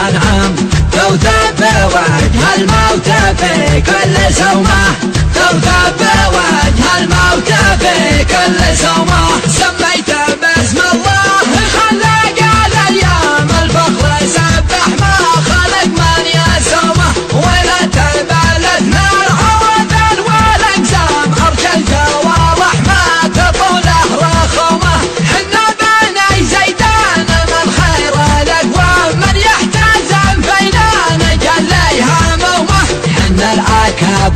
أنعم توثب بوجه الموت في كل سومة توثب بوجه الموت في كل سومة سميت باسم الله خلق الأيام الفخر سبح ما خلق من يسومه ولا تبلد نار عودا والأقسام أرش الجوارح ما تطوله رخومه حنا بني زيدان من خير الأقوام من يحتاج فينا نجليها مومه حنا الأكابر